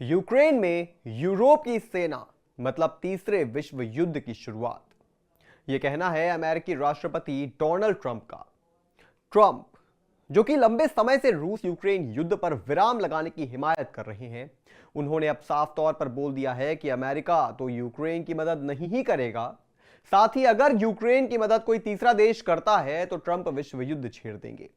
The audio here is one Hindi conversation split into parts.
यूक्रेन में यूरोप की सेना मतलब तीसरे विश्व युद्ध की शुरुआत। यह कहना है अमेरिकी राष्ट्रपति डोनाल्ड ट्रंप का। ट्रंप जो कि लंबे समय से रूस यूक्रेन युद्ध पर विराम लगाने की हिमायत कर रहे हैं, उन्होंने अब साफ तौर पर बोल दिया है कि अमेरिका तो यूक्रेन की मदद नहीं ही करेगा, साथ ही अगर यूक्रेन की मदद कोई तीसरा देश करता है तो ट्रंप विश्व युद्ध छेड़ देंगे।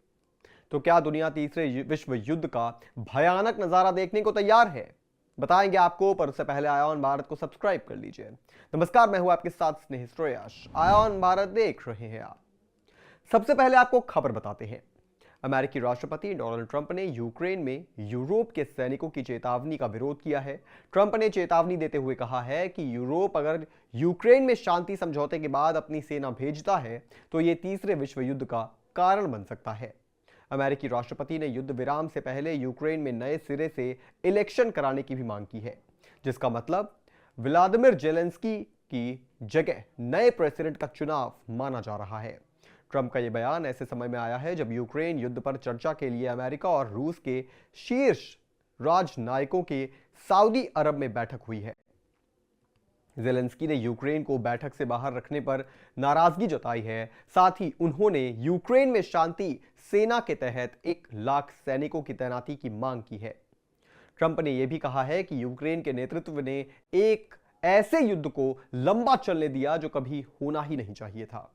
तो क्या दुनिया तीसरे विश्व युद्ध का भयानक नजारा देखने को तैयार है? बताएंगे आपको, पर उससे पहले आयान भारत को सब्सक्राइब कर लीजिए। नमस्कार, मैं हूं आपके साथ स्नेह श्रेयस। आयान भारत देख रहे हैं आप। सबसे पहले आपको खबर बताते हैं। अमेरिकी राष्ट्रपति डोनाल्ड ट्रंप ने यूक्रेन में यूरोप के सैनिकों की चेतावनी का विरोध किया है। ट्रंप ने चेतावनी देते हुए कहा है कि यूरोप अगर यूक्रेन में शांति समझौते के बाद अपनी सेना भेजता है तो यह तीसरे विश्व युद्ध का कारण बन सकता है। अमेरिकी राष्ट्रपति ने युद्ध विराम से पहले यूक्रेन में नए सिरे से इलेक्शन कराने की भी मांग की है, जिसका मतलब व्लादिमीर जेलेंस्की की जगह नए प्रेसिडेंट का चुनाव माना जा रहा है। ट्रंप का यह बयान ऐसे समय में आया है जब यूक्रेन युद्ध पर चर्चा के लिए अमेरिका और रूस के शीर्ष राजनायिकों की सऊदी अरब में बैठक हुई है। जेलेंस्की ने यूक्रेन को बैठक से बाहर रखने पर नाराजगी जताई है। साथ ही उन्होंने यूक्रेन में शांति सेना के तहत 1 लाख सैनिकों की तैनाती की मांग की है। ट्रंप ने यह भी कहा है कि यूक्रेन के नेतृत्व ने एक ऐसे युद्ध को लंबा चलने दिया जो कभी होना ही नहीं चाहिए था।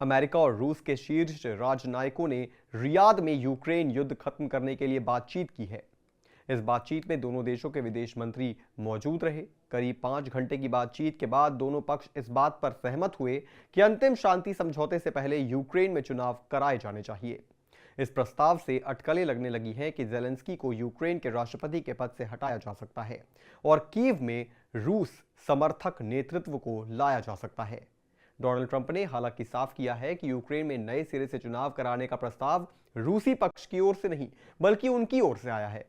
अमेरिका और रूस के शीर्ष राजनयिकों ने रियाद में यूक्रेन युद्ध खत्म करने के लिए बातचीत की है। इस बातचीत में दोनों देशों के विदेश मंत्री मौजूद रहे। करीब 5 घंटे की बातचीत के बाद दोनों पक्ष इस बात पर सहमत हुए कि अंतिम शांति समझौते से पहले यूक्रेन में चुनाव कराए जाने चाहिए। इस प्रस्ताव से अटकलें लगने लगी हैं कि जेलेंस्की को यूक्रेन के राष्ट्रपति के पद से हटाया जा सकता है और कीव में रूस समर्थक नेतृत्व को लाया जा सकता है। डोनाल्ड ट्रंप ने हालांकि साफ किया है कि यूक्रेन में नए सिरे से चुनाव कराने का प्रस्ताव रूसी पक्ष की ओर से नहीं बल्कि उनकी ओर से आया है।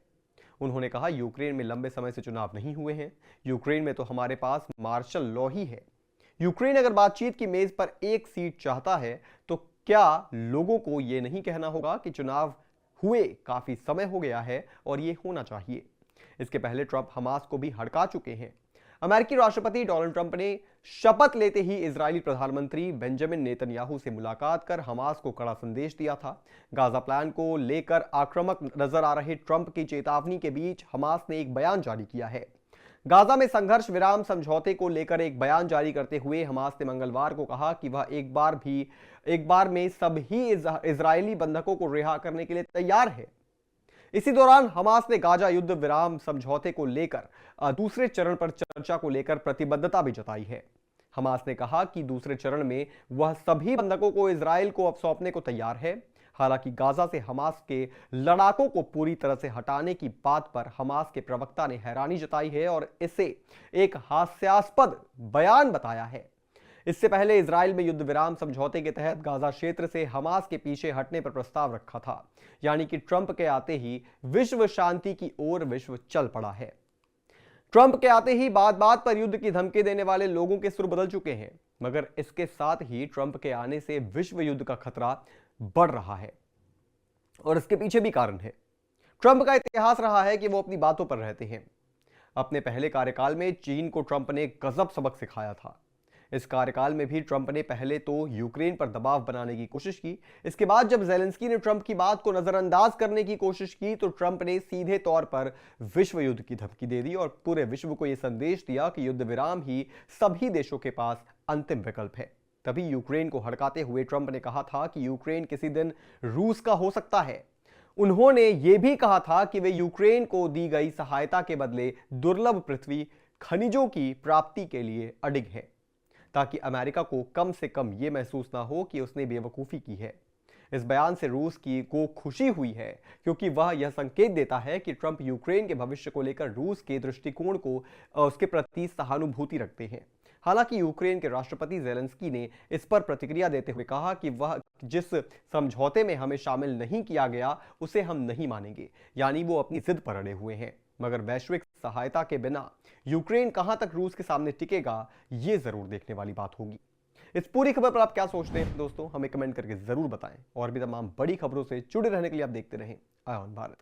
उन्होंने कहा, यूक्रेन में लंबे समय से चुनाव नहीं हुए हैं। यूक्रेन में तो हमारे पास मार्शल लॉ ही है। यूक्रेन अगर बातचीत की मेज पर 1 सीट चाहता है तो क्या लोगों को यह नहीं कहना होगा कि चुनाव हुए काफी समय हो गया है और यह होना चाहिए। इसके पहले ट्रंप हमास को भी हड़का चुके हैं। अमेरिकी राष्ट्रपति डोनाल्ड ट्रंप ने शपथ लेते ही इजरायली प्रधानमंत्री बेंजामिन नेतन्याहू से मुलाकात कर हमास को कड़ा संदेश दिया था। गाजा प्लान को लेकर आक्रामक नजर आ रहे ट्रंप की चेतावनी के बीच हमास ने एक बयान जारी किया है। गाजा में संघर्ष विराम समझौते को लेकर एक बयान जारी करते हुए हमास ने मंगलवार को कहा कि वह एक बार में सभी इजरायली बंधकों को रिहा करने के लिए तैयार है। इसी दौरान हमास ने गाजा युद्ध विराम समझौते को लेकर दूसरे चरण पर चर्चा को लेकर प्रतिबद्धता भी जताई है। हमास ने कहा कि दूसरे चरण में वह सभी बंधकों को इजराइल को अब सौंपने को तैयार है। हालांकि गाजा से हमास के लड़ाकों को पूरी तरह से हटाने की बात पर हमास के प्रवक्ता ने हैरानी जताई है और इसे एक हास्यास्पद बयान बताया है। इससे पहले इजराइल में युद्ध विराम समझौते के तहत गाजा क्षेत्र से हमास के पीछे हटने पर प्रस्ताव रखा था, यानी कि ट्रंप के आते ही विश्व शांति की ओर विश्व चल पड़ा है। ट्रंप के आते ही बात बात पर युद्ध की धमकी देने वाले लोगों के सुर बदल चुके हैं, मगर इसके साथ ही ट्रंप के आने से विश्व युद्ध का खतरा बढ़ रहा है और इसके पीछे भी कारण है। ट्रंप का इतिहास रहा है कि वो अपनी बातों पर रहते हैं। अपने पहले कार्यकाल में चीन को ट्रंप ने गजब सबक सिखाया था। इस कार्यकाल में भी ट्रंप ने पहले तो यूक्रेन पर दबाव बनाने की कोशिश की। इसके बाद जब जेलेंस्की ने ट्रंप की बात को नजरअंदाज करने की कोशिश की तो ट्रंप ने सीधे तौर पर विश्व युद्ध की धमकी दे दी और पूरे विश्व को यह संदेश दिया कि युद्ध विराम ही सभी देशों के पास अंतिम विकल्प है। तभी यूक्रेन को हड़काते हुए ट्रंप ने कहा था कि यूक्रेन किसी दिन रूस का हो सकता है। उन्होंने यह भी कहा था कि वे यूक्रेन को दी गई सहायता के बदले दुर्लभ पृथ्वी खनिजों की प्राप्ति के लिए अडिग है, ताकि अमेरिका को कम से कम यह महसूस ना हो कि उसने बेवकूफ़ी की है। इस बयान से रूस को खुशी हुई है क्योंकि वह यह संकेत देता है कि ट्रंप यूक्रेन के भविष्य को लेकर रूस के दृष्टिकोण को उसके प्रति सहानुभूति रखते हैं। हालांकि यूक्रेन के राष्ट्रपति जेलेंस्की ने इस पर प्रतिक्रिया देते हुए कहा कि वह जिस समझौते में हमें शामिल नहीं किया गया उसे हम नहीं मानेंगे, यानी वो अपनी जिद पर अड़े हुए हैं। मगर वैश्विक सहायता के बिना यूक्रेन कहां तक रूस के सामने टिकेगा, यह जरूर देखने वाली बात होगी। इस पूरी खबर पर आप क्या सोचते हैं दोस्तों, हमें कमेंट करके जरूर बताएं और भी तमाम बड़ी खबरों से जुड़े रहने के लिए आप देखते रहें आयान भारत।